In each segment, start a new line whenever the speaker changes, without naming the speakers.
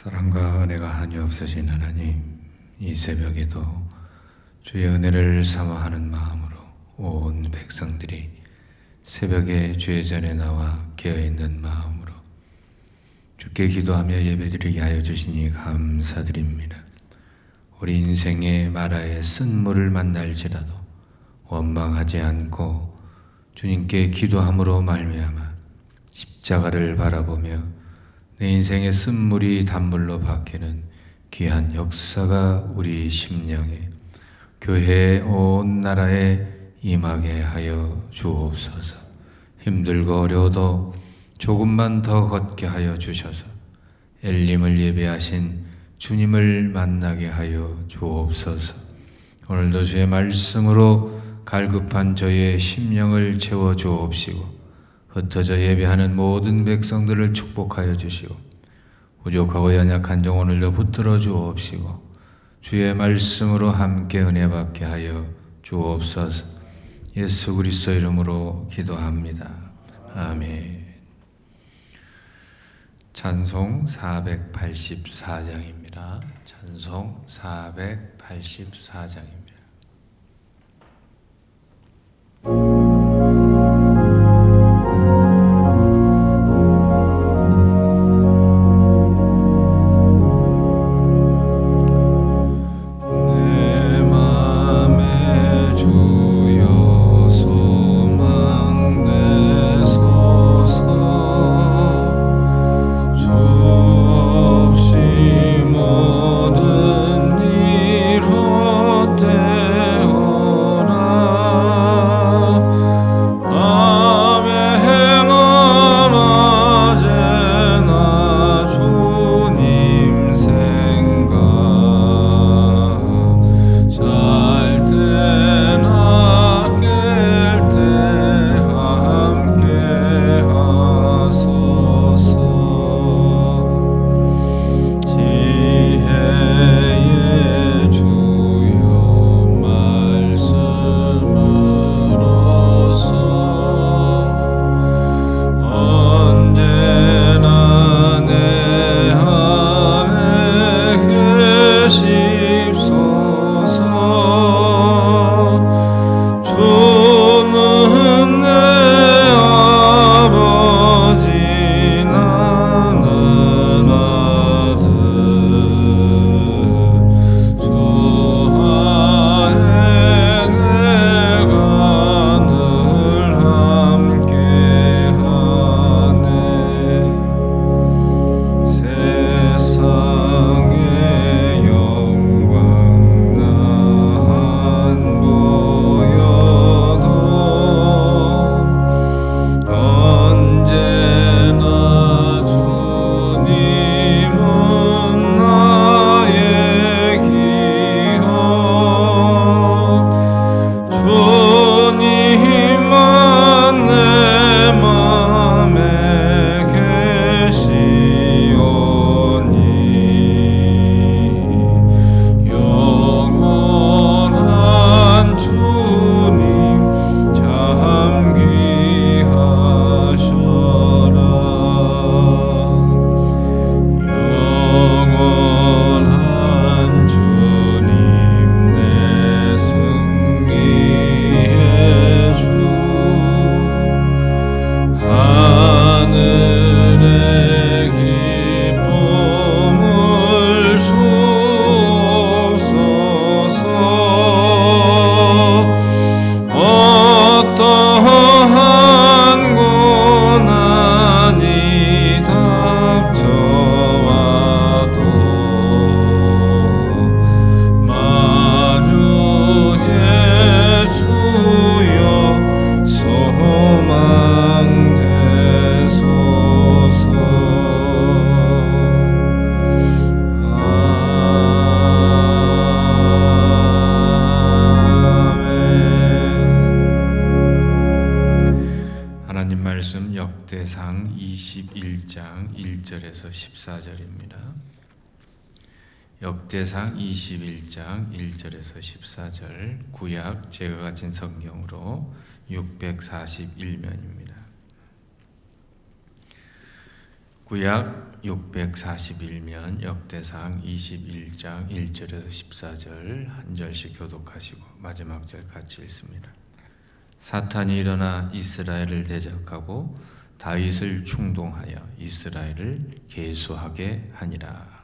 사랑과 은혜가 한이 없으신 하나님, 이 새벽에도 주의 은혜를 사모하는 마음으로 온 백성들이 새벽에 주의 전에 나와 깨어있는 마음으로 주께 기도하며 예배드리게 하여 주시니 감사드립니다. 우리 인생의 마라에 쓴물을 만날지라도 원망하지 않고 주님께 기도함으로 말미암아 십자가를 바라보며 내 인생의 쓴물이 단물로 바뀌는 귀한 역사가 우리 심령에, 교회 온 나라에 임하게 하여 주옵소서. 힘들고 어려워도 조금만 더 걷게 하여 주셔서 엘림을 예배하신 주님을 만나게 하여 주옵소서. 오늘도 주의 말씀으로 갈급한 저의 심령을 채워 주옵시고 흩어져 예배하는 모든 백성들을 축복하여 주시고 부족하고 연약한 종 오늘도 붙들어 주옵시고 주의 말씀으로 함께 은혜 받게 하여 주옵소서. 예수 그리스도 이름으로 기도합니다. 아멘. 찬송 484장입니다. 찬송 484장입니다. 역대상 21장 1절에서 14절입니다. 역대상 21장 1절에서 14절, 구약 제가 가진 성경으로 641면입니다. 구약 641면 역대상 21장 1절에서 14절 한 절씩 교독하시고 마지막 절 같이 읽습니다. 사탄이 일어나 이스라엘을 대적하고 다윗을 충동하여 이스라엘을 계수하게 하니라.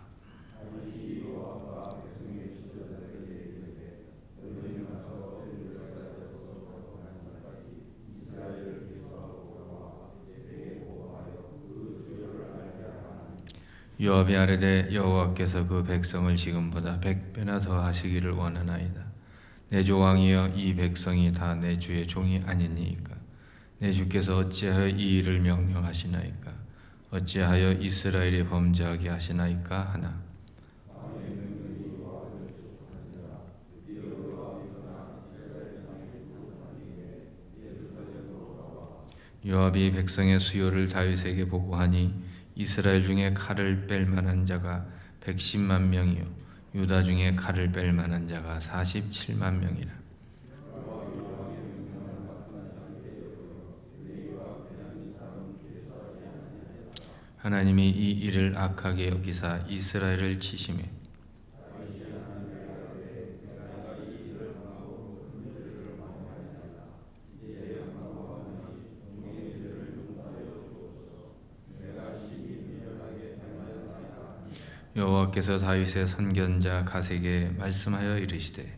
요압이 아뢰되 여호와께서 그 백성을 지금보다 100배나 더 하시기를 원하나이다. 내 주 왕이여, 이 백성이 다 내 주의 종이 아니니이까? 내 주께서 어찌하여 이 일을 명령하시나이까? 어찌하여 이스라엘이 범죄하게 하시나이까 하나. 요압이 백성의 수요를 다윗에게 보고하니 이스라엘 중에 칼을 뺄 만한 자가 110만 명이요 유다 중에 칼을 뺄 만한 자가 47만 명이라. 하나님이 이 일을 악하게 여기사 이스라엘을 치심해 여호와께서 다윗의 선견자 갓에게 말씀하여 이르시되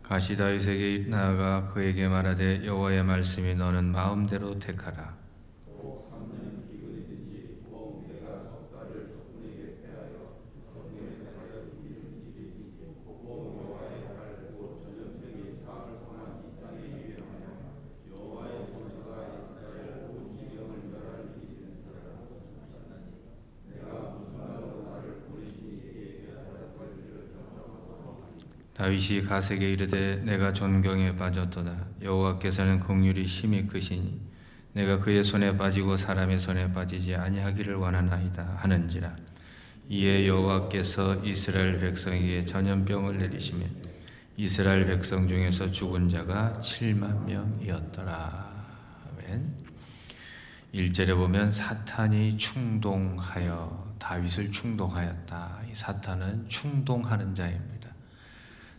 갓이 다윗에게 나아가 그에게 말하되 여호와의 말씀이 너는 마음대로 택하라. 다윗이 갓에게 이르되 내가 존경에 빠졌도다. 여호와께서는 긍휼이 심히 크시니 내가 그의 손에 빠지고 사람의 손에 빠지지 아니하기를 원하나이다 하는지라. 이에 여호와께서 이스라엘 백성에게 전염병을 내리시며 이스라엘 백성 중에서 죽은 자가 7만 명이었더라. 아멘. 1절에 보면 사탄이 충동하여 다윗을 충동하였다. 이 사탄은 충동하는 자입니다.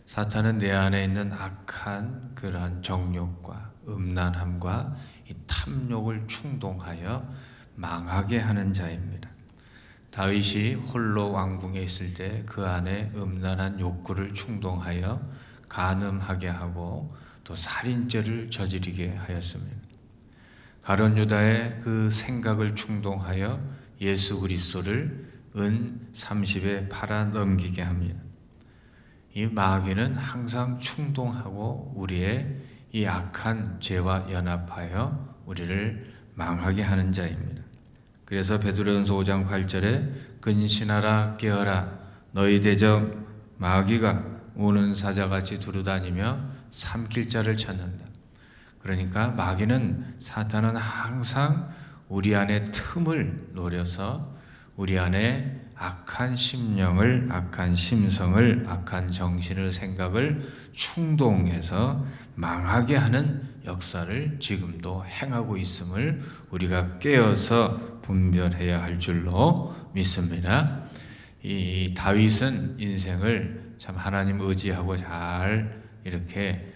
사탄은 내 안에 있는 악한 그러한 정욕과 음란함과 이 탐욕을 충동하여 망하게 하는 자입니다. 다윗이 홀로 왕궁에 있을 때 그 안에 음란한 욕구를 충동하여 간음하게 하고 또 살인죄를 저지르게 하였습니다. 가룟 유다의 그 생각을 충동하여 예수 그리스도를 은 30에 팔아 넘기게 합니다. 이 마귀는 항상 충동하고 우리의 이 악한 죄와 연합하여 우리를 망하게 하는 자입니다. 그래서 베드로전서 5장 8절에 근신하라 깨어라 너희 대적 마귀가 우는 사자같이 두루다니며 삼킬 자를 찾는다. 그러니까 마귀는 사탄은 항상 우리 안에 틈을 노려서 우리 안에 악한 심령을, 악한 심성을, 악한 정신을, 생각을 충동해서 망하게 하는 역사를 지금도 행하고 있음을 우리가 깨어서 분별해야 할 줄로 믿습니다. 이 다윗은 인생을 참 하나님 의지하고 잘 이렇게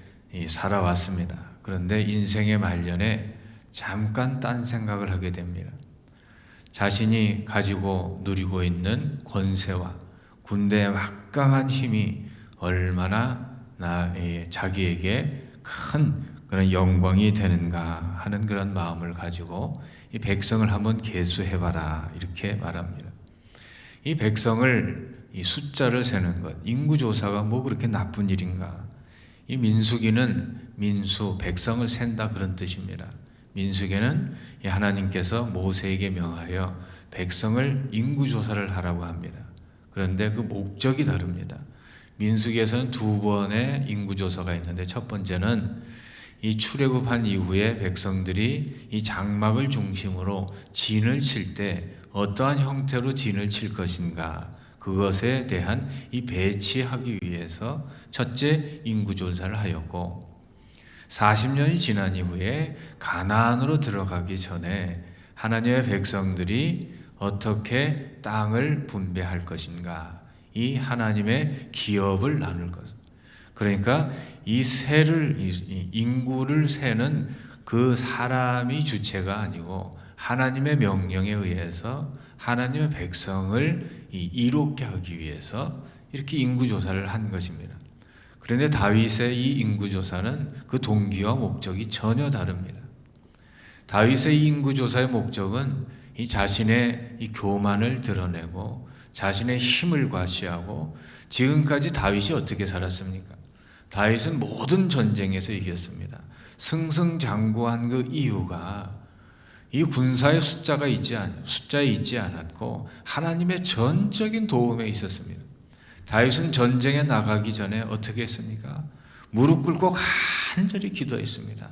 살아왔습니다. 그런데 인생의 말년에 잠깐 딴 생각을 하게 됩니다. 자신이 가지고 누리고 있는 권세와 군대의 막강한 힘이 얼마나 자기에게 큰 그런 영광이 되는가 하는 그런 마음을 가지고 이 백성을 한번 계수해봐라 이렇게 말합니다. 이 백성을 이 숫자를 세는 것, 인구조사가 뭐 그렇게 나쁜 일인가? 이 민수기는 민수, 백성을 센다 그런 뜻입니다. 민수기는 하나님께서 모세에게 명하여 백성을 인구조사를 하라고 합니다. 그런데 그 목적이 다릅니다. 민수기에서는 2번의 인구조사가 있는데 첫 번째는 이 출애굽한 이후에 백성들이 이 장막을 중심으로 진을 칠 때 어떠한 형태로 진을 칠 것인가 그것에 대한 이 배치하기 위해서 첫째 인구조사를 하였고, 40년이 지난 이후에 가나안으로 들어가기 전에 하나님의 백성들이 어떻게 땅을 분배할 것인가, 이 하나님의 기업을 나눌 것. 그러니까 이 인구를 세는 그 사람이 주체가 아니고 하나님의 명령에 의해서 하나님의 백성을 이롭게 하기 위해서 이렇게 인구조사를 한 것입니다. 그런데 다윗의 이 인구조사는 그 동기와 목적이 전혀 다릅니다. 다윗의 이 인구조사의 목적은 이 자신의 이 교만을 드러내고 자신의 힘을 과시하고, 지금까지 다윗이 어떻게 살았습니까? 다윗은 모든 전쟁에서 이겼습니다. 승승장구한 그 이유가 이 군사의 숫자에 있지 않았고 하나님의 전적인 도움에 있었습니다. 다윗은 전쟁에 나가기 전에 어떻게 했습니까? 무릎 꿇고 간절히 기도했습니다.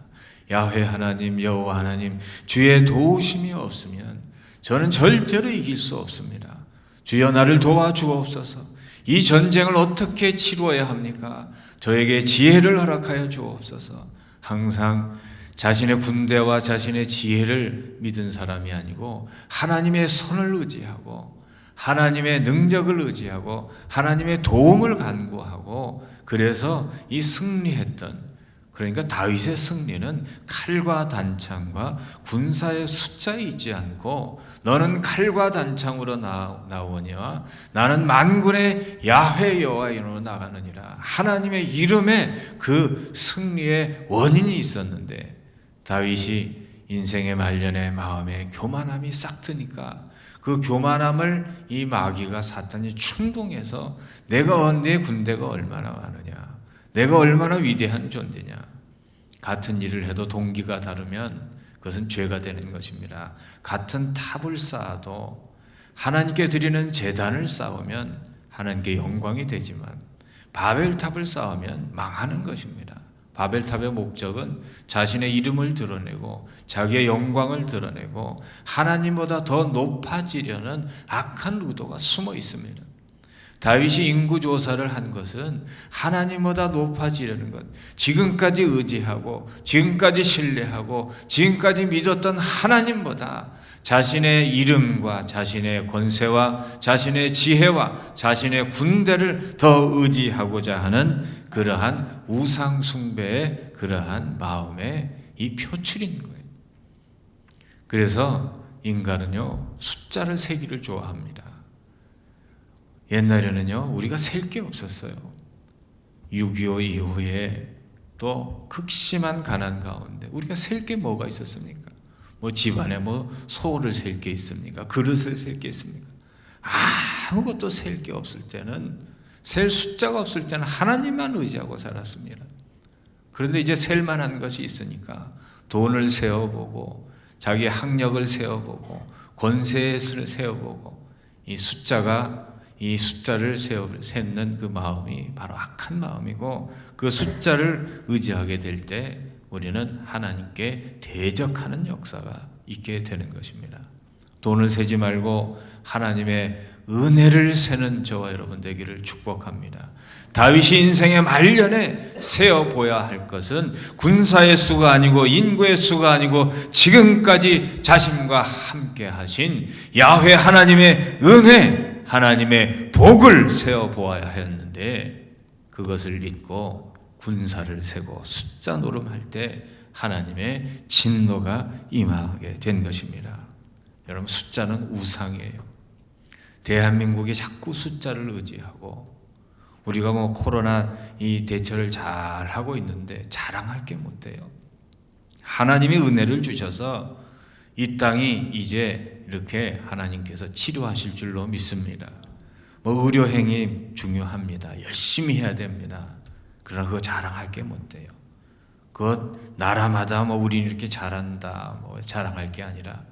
야훼 하나님, 여호와 하나님, 주의 도우심이 없으면 저는 절대로 이길 수 없습니다. 주여 나를 도와주옵소서. 이 전쟁을 어떻게 치루어야 합니까? 저에게 지혜를 허락하여 주옵소서. 항상 자신의 군대와 자신의 지혜를 믿은 사람이 아니고 하나님의 손을 의지하고 하나님의 능력을 의지하고 하나님의 도움을 간구하고, 그래서 이 승리했던, 그러니까 다윗의 승리는 칼과 단창과 군사의 숫자에 있지 않고 너는 칼과 단창으로 나오니와 나는 만군의 야훼 여호와 이름으로 나가느니라, 하나님의 이름에 그 승리의 원인이 있었는데, 다윗이 인생의 말년에 마음에 교만함이 싹 트니까 그 교만함을 이 마귀가, 사탄이 충동해서 내가 내 군대가 얼마나 많으냐, 내가 얼마나 위대한 존재냐, 같은 일을 해도 동기가 다르면 그것은 죄가 되는 것입니다. 같은 탑을 쌓아도 하나님께 드리는 제단을 쌓으면 하나님께 영광이 되지만 바벨탑을 쌓으면 망하는 것입니다. 바벨탑의 목적은 자신의 이름을 드러내고 자기의 영광을 드러내고 하나님보다 더 높아지려는 악한 의도가 숨어 있습니다. 다윗이 인구조사를 한 것은 하나님보다 높아지려는 것, 지금까지 의지하고 지금까지 신뢰하고 지금까지 믿었던 하나님보다 자신의 이름과 자신의 권세와 자신의 지혜와 자신의 군대를 더 의지하고자 하는 그러한 우상 숭배의 그러한 마음의 이 표출인 거예요. 그래서 인간은요, 숫자를 세기를 좋아합니다. 옛날에는요, 우리가 셀 게 없었어요. 6.25 이후에 또 극심한 가난 가운데 우리가 셀 게 뭐가 있었습니까? 뭐 집안에 뭐 소를 셀 게 있습니까? 그릇을 셀 게 있습니까? 아무것도 셀 게 없을 때는, 셀 숫자가 없을 때는 하나님만 의지하고 살았습니다. 그런데 이제 셀 만한 것이 있으니까 돈을 세어보고 자기의 학력을 세어보고 권세를 세어보고, 이 숫자를 세는 그 마음이 바로 악한 마음이고, 그 숫자를 의지하게 될 때 우리는 하나님께 대적하는 역사가 있게 되는 것입니다. 돈을 세지 말고 하나님의 은혜를 세는 저와 여러분 되기를 축복합니다. 다윗이 인생의 말년에 세어보아야 할 것은 군사의 수가 아니고 인구의 수가 아니고 지금까지 자신과 함께 하신 야훼 하나님의 은혜, 하나님의 복을 세어보아야 했는데, 그것을 잊고 군사를 세고 숫자 노름할 때 하나님의 진노가 임하게 된 것입니다. 여러분, 숫자는 우상이에요. 대한민국이 자꾸 숫자를 의지하고, 우리가 뭐 코로나 이 대처를 잘 하고 있는데 자랑할 게 못 돼요. 하나님이 은혜를 주셔서 이 땅이 이제 이렇게 하나님께서 치료하실 줄로 믿습니다. 뭐 의료행위 중요합니다. 열심히 해야 됩니다. 그러나 그거 자랑할 게 못 돼요. 그것 나라마다 뭐 우리는 이렇게 잘한다 뭐 자랑할 게 아니라,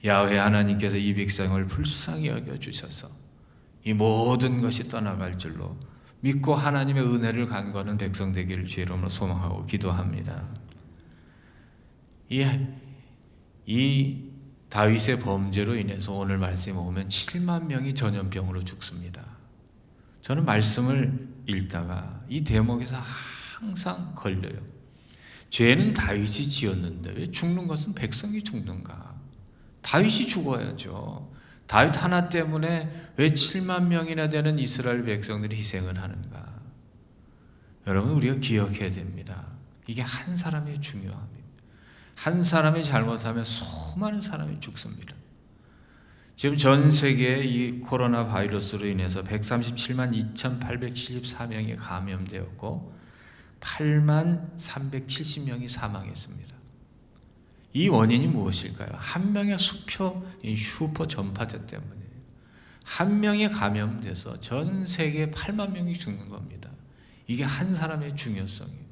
야훼 하나님께서 이 백성을 불쌍히 여겨 주셔서 이 모든 것이 떠나갈 줄로 믿고 하나님의 은혜를 간구하는 백성 되기를 주의 이름으로 소망하고 기도합니다. 이 다윗의 범죄로 인해서 오늘 말씀에 보면 7만 명이 전염병으로 죽습니다. 저는 말씀을 읽다가 이 대목에서 항상 걸려요. 죄는 다윗이 지었는데 왜 죽는 것은 백성이 죽는가? 다윗이 죽어야죠. 다윗 하나 때문에 왜 7만 명이나 되는 이스라엘 백성들이 희생을 하는가? 여러분, 우리가 기억해야 됩니다. 이게 한 사람의 중요함입니다. 한 사람이 잘못하면 수많은 사람이 죽습니다. 지금 전 세계에 이 코로나 바이러스로 인해서 137만 2,874명이 감염되었고 8만 370명이 사망했습니다. 이 원인이 무엇일까요? 한 명의 슈퍼 전파자 때문이에요. 한 명이 감염돼서 전 세계 8만 명이 죽는 겁니다. 이게 한 사람의 중요성이에요.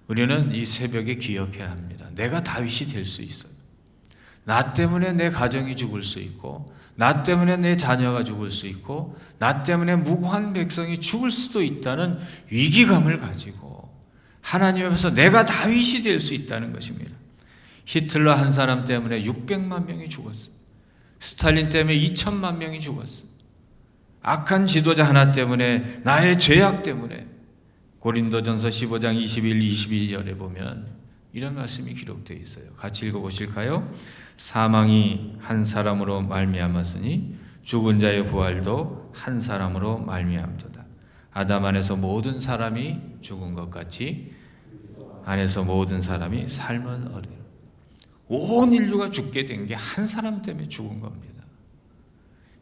우리는 이 새벽에 기억해야 합니다. 내가 다윗이 될 수 있어요. 나 때문에 내 가정이 죽을 수 있고, 나 때문에 내 자녀가 죽을 수 있고, 나 때문에 무고한 백성이 죽을 수도 있다는 위기감을 가지고 하나님 앞에서 내가 다윗이 될 수 있다는 것입니다. 히틀러 한 사람 때문에 600만 명이 죽었어요. 스탈린 때문에 2천만 명이 죽었어요. 악한 지도자 하나 때문에, 나의 죄악 때문에. 고린도전서 15장 21, 22절에 보면 이런 말씀이 기록되어 있어요. 같이 읽어보실까요? 사망이 한 사람으로 말미암았으니 죽은 자의 부활도 한 사람으로 말미암도다. 아담 안에서 모든 사람이 죽은 것 같이 안에서 모든 사람이 삶은 얻으리라. 온 인류가 죽게 된 게 한 사람 때문에 죽은 겁니다.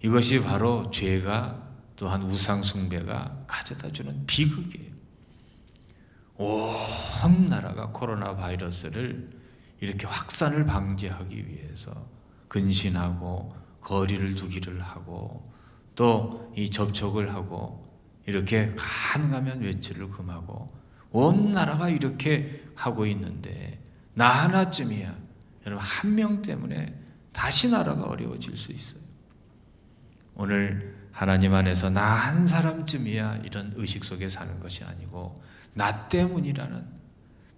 이것이 바로 죄가 또한 우상 숭배가 가져다주는 비극이에요. 온 나라가 코로나 바이러스를 이렇게 확산을 방지하기 위해서 근신하고 거리를 두기를 하고 또 이 접촉을 하고 이렇게 가능하면 외출을 금하고 온 나라가 이렇게 하고 있는데 나 하나쯤이야. 여러분, 한 명 때문에 다시 나라가 어려워질 수 있어요. 오늘 하나님 안에서 나 한 사람쯤이야 이런 의식 속에 사는 것이 아니고 나 때문이라는,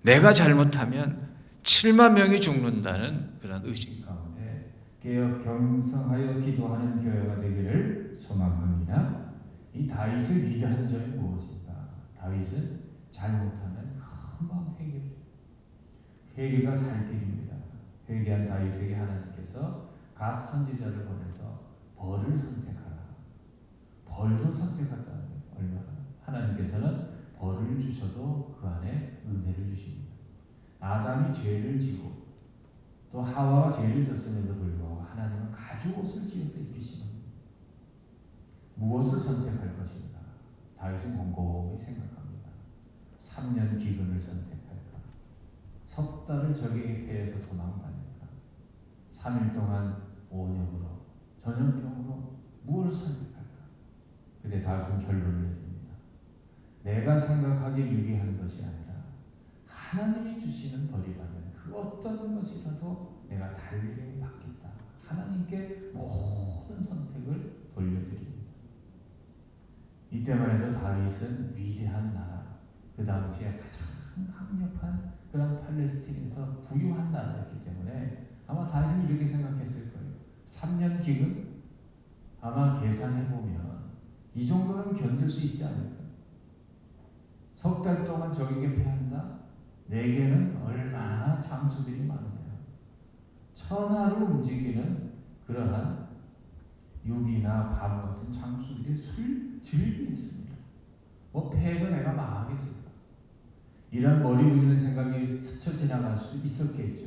내가 잘못하면 7만 명이 죽는다는 그런 의식 가운데 깨어 경성하여 기도하는 교회가 되기를 소망합니다. 이 다윗의 위대한 점이 무엇인가? 다윗은 잘못하면 금방 회개가 살 길입니다. 회개한 다윗에게 하나님께서 갓 선지자를 보내서 벌을 선택하라. 벌도 선택했다는 거예요. 얼마나 하나님께서는 벌을 주셔도 그 안에 은혜를 주십니다. 아담이 죄를 지고 또 하와가 죄를 졌음에도 불구하고 하나님은 가죽옷을 지어서 입히시는 무엇을 선택할 것인가? 다윗은 곰곰이 생각합니다. 3년 기근을 선택할까? 석 달을 적에게 패해서 도망다닐까? 3일 동안 온역으로 전염병으로 무엇을 선택할까? 그때 다윗은 결론을 내립니다. 내가 생각하기에 유리한 것이 아니라 하나님이 주시는 벌이라면 그 어떤 것이라도 내가 달게 받겠다. 하나님께 모든 선택을 돌려드립니다. 이때만 해도 다윗은 위대한 나라, 그 당시에 가장 강력한 그런 팔레스틴에서 부유한 나라였기 때문에 아마 다윗은 이렇게 생각했을 거예요. 3년 기근? 아마 계산해보면 이 정도는 견딜 수 있지 않을까? 석 달 동안 적에게 패한다? 내게는 얼마나 장수들이 많으냐. 천하를 움직이는 그러한 유비나 밤 같은 장수들이 즐비했습니다. 뭐 패해도 내가 망하겠을까? 이런 머리 굴리는 생각이 스쳐 지나갈 수도 있었겠죠.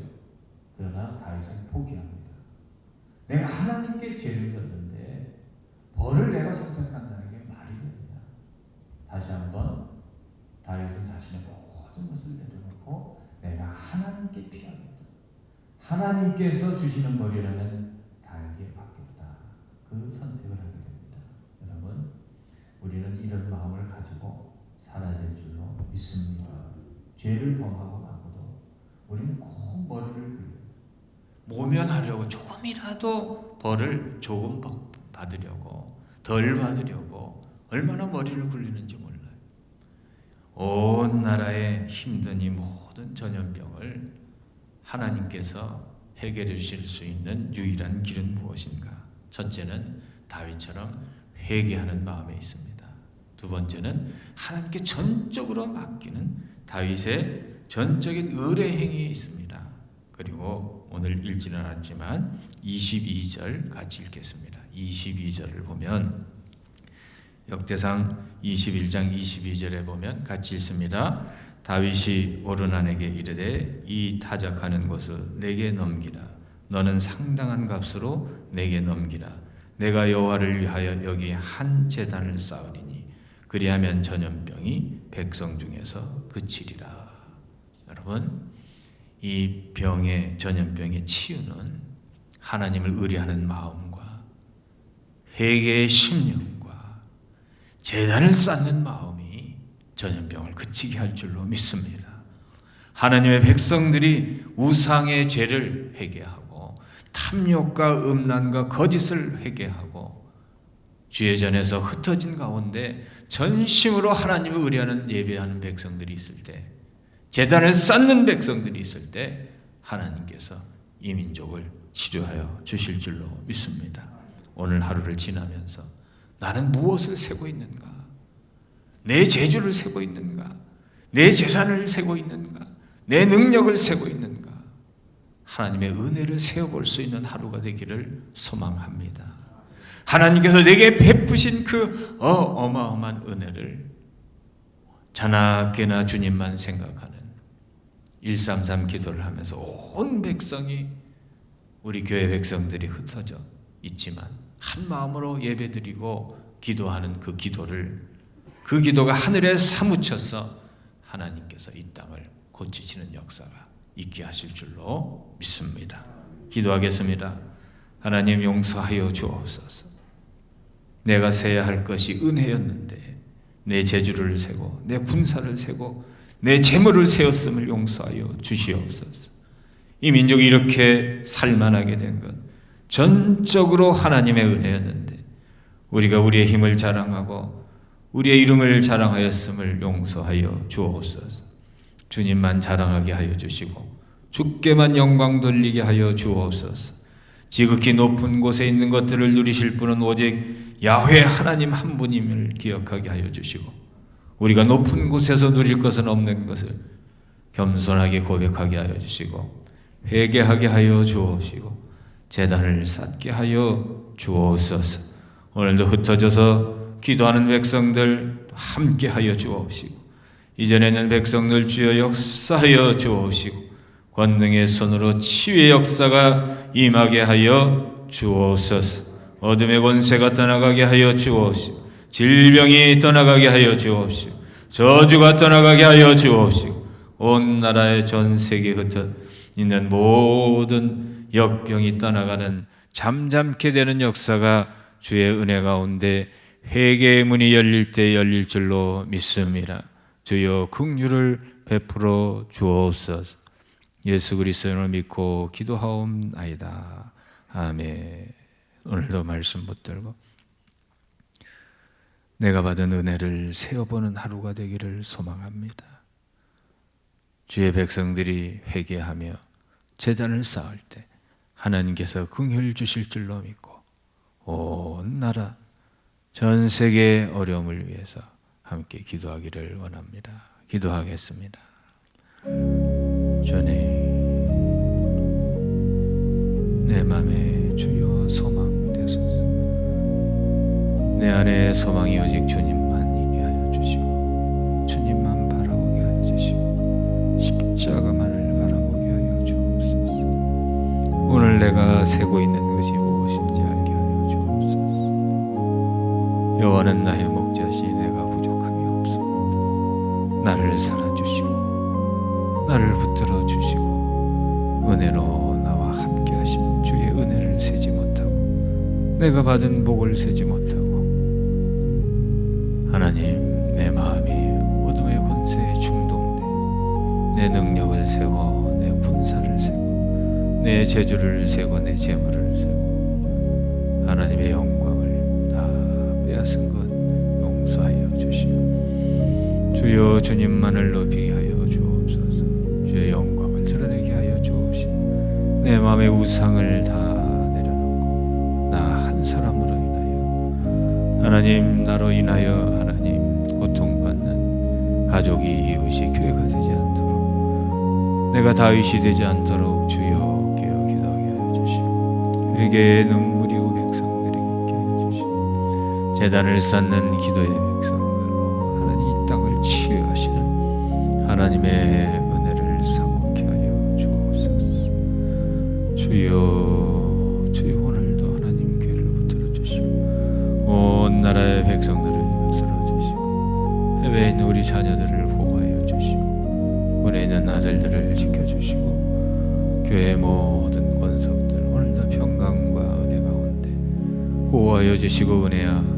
그러나 다윗은 포기합니다. 내가 하나님께 죄를 졌는데 벌을 내가 선택한다는 게 말이 되느냐. 다시 한번 다윗은 자신의 모든 것을 내려놓고 내가 하나님께 피하겠다. 하나님께서 주시는 벌이라면 달게 받겠다. 그 선택을 하게 됩니다. 여러분, 우리는 이런 마음을 가지고 살아야 될 줄로 믿습니다. 죄를 범하고 나고도 우리는 꼭 머리를 굴려요. 모면하려고 조금이라도 벌을 조금 받으려고, 덜 받으려고 얼마나 머리를 굴리는지 몰라요. 온 나라에 힘든 이 모든 전염병을 하나님께서 해결해 주실 수 있는 유일한 길은 무엇인가? 첫째는 다윗처럼 회개하는 마음에 있습니다. 두 번째는 하나님께 전적으로 맡기는 다윗의 전적인 의뢰 행위에 있습니다. 그리고 오늘 읽지는 않았지만 22절 같이 읽겠습니다. 22절을 보면 역대상 21장 22절에 보면 같이 읽습니다. 다윗이 오르난에게 이르되 이 타작하는 것을 내게 넘기라. 너는 상당한 값으로 내게 넘기라. 내가 여호와를 위하여 여기 한 제단을 쌓으리니 그리하면 전염병이 백성 중에서 그치리라. 여러분, 이 병의 전염병의 치유는 하나님을 의뢰하는 마음과 회개의 심령과 제단을 쌓는 마음이 전염병을 그치게 할 줄로 믿습니다. 하나님의 백성들이 우상의 죄를 회개하고 탐욕과 음란과 거짓을 회개하고 주의 전에서 흩어진 가운데 전심으로 하나님을 의뢰하는 예배하는 백성들이 있을 때, 제단을 쌓는 백성들이 있을 때 하나님께서 이 민족을 치료하여 주실 줄로 믿습니다. 오늘 하루를 지나면서 나는 무엇을 세고 있는가? 내 재주를 세고 있는가? 내 재산을 세고 있는가? 내 능력을 세고 있는가? 하나님의 은혜를 세어볼 수 있는 하루가 되기를 소망합니다. 하나님께서 내게 베푸신 그 어마어마한 은혜를 자나깨나 주님만 생각하는 133 기도를 하면서 온 백성이, 우리 교회 백성들이 흩어져 있지만 한 마음으로 예배드리고 기도하는 그 기도가 하늘에 사무쳐서 하나님께서 이 땅을 고치시는 역사가 있게 하실 줄로 믿습니다. 기도하겠습니다. 하나님, 용서하여 주옵소서. 내가 세야 할 것이 은혜였는데 내 재주를 세고 내 군사를 세고 내 재물을 세웠음을 용서하여 주시옵소서. 이 민족이 이렇게 살만하게 된 것 전적으로 하나님의 은혜였는데 우리가 우리의 힘을 자랑하고 우리의 이름을 자랑하였음을 용서하여 주옵소서. 주님만 자랑하게 하여 주시고 주께만 영광 돌리게 하여 주옵소서. 지극히 높은 곳에 있는 것들을 누리실 분은 오직 야훼 하나님 한 분임을 기억하게 하여 주시고 우리가 높은 곳에서 누릴 것은 없는 것을 겸손하게 고백하게 하여 주시고 회개하게 하여 주옵시고 제단을 쌓게 하여 주옵소서. 오늘도 흩어져서 기도하는 백성들 함께 하여 주옵시고 이전에는 백성들 주여 역사하여 주옵시고 권능의 손으로 치유의 역사가 임하게 하여 주옵소서. 어둠의 권세가 떠나가게 하여 주옵시고 질병이 떠나가게 하여 주옵시고 저주가 떠나가게 하여 주옵시고 온 나라의 전 세계에 흩어 있는 모든 역병이 떠나가는 잠잠케 되는 역사가 주의 은혜 가운데 회개의 문이 열릴 때 열릴 줄로 믿습니다. 주여 긍휼을 베풀어 주옵소서. 예수 그리스도를 믿고 기도하옵나이다. 아멘. 오늘도 말씀 붙들고 내가 받은 은혜를 세어보는 하루가 되기를 소망합니다. 주의 백성들이 회개하며 제단을 쌓을 때 하나님께서 긍휼 주실 줄로 믿고 온 나라 전 세계의 어려움을 위해서 함께 기도하기를 원합니다. 기도하겠습니다. 주님, 내 맘에 주여 소망 되소서. 내 안에 소망이 오직 주님만 있게 하여 주시고 주님만 바라보게 하여 주시고 십자가만을 바라보게 하여 주옵소서. 오늘 내가 세고 있는 것이 무엇인지 알게 하여 주옵소서. 여호와는 나의 목자시 내가 부족함이 없소이다. 나를 살아주시고 나를 붙들어 주시고 은혜로 나와 함께 하신 주의 은혜를 세지 못하고 내가 받은 복을 세지 못하고 하나님, 내 마음이 어둠의 권세에 충동돼 내 능력을 세고 내 군사를 세고 내 재주를 세고 내 재물을 세고 하나님의 영광을 다 빼앗은 것 용서하여 주시고 주여 주님만을 높이게 하여 주옵소서. 주의 영광을 드러내게 하여 주옵시고 내 마음의 우상을 다 내려놓고 나 한 사람으로 인하여 하나님, 나로 인하여 하나님 가족이 이웃이 교회가 되지 않도록 내가 다윗이 되지 않도록 주여 깨어 기도하게 하여 주시고 회개의 눈물이고 백성들에게 있게 하여 주시고 제단을 쌓는 기도의 백성들로 하나님 이 땅을 치유하시는 하나님의 은혜를 사모케 하여 주옵소서. 주여 주여 오늘도 하나님 교회를 붙들어 주시고 온 나라의 백성들을 붙들어 주시고 해외에 있는 우리 자녀들을 보호하여 주시고 군에 있는 아들들을 지켜주시고 교회의 모든 권속들 오늘도 평강과 은혜 가운데 보호하여 주시고 은혜야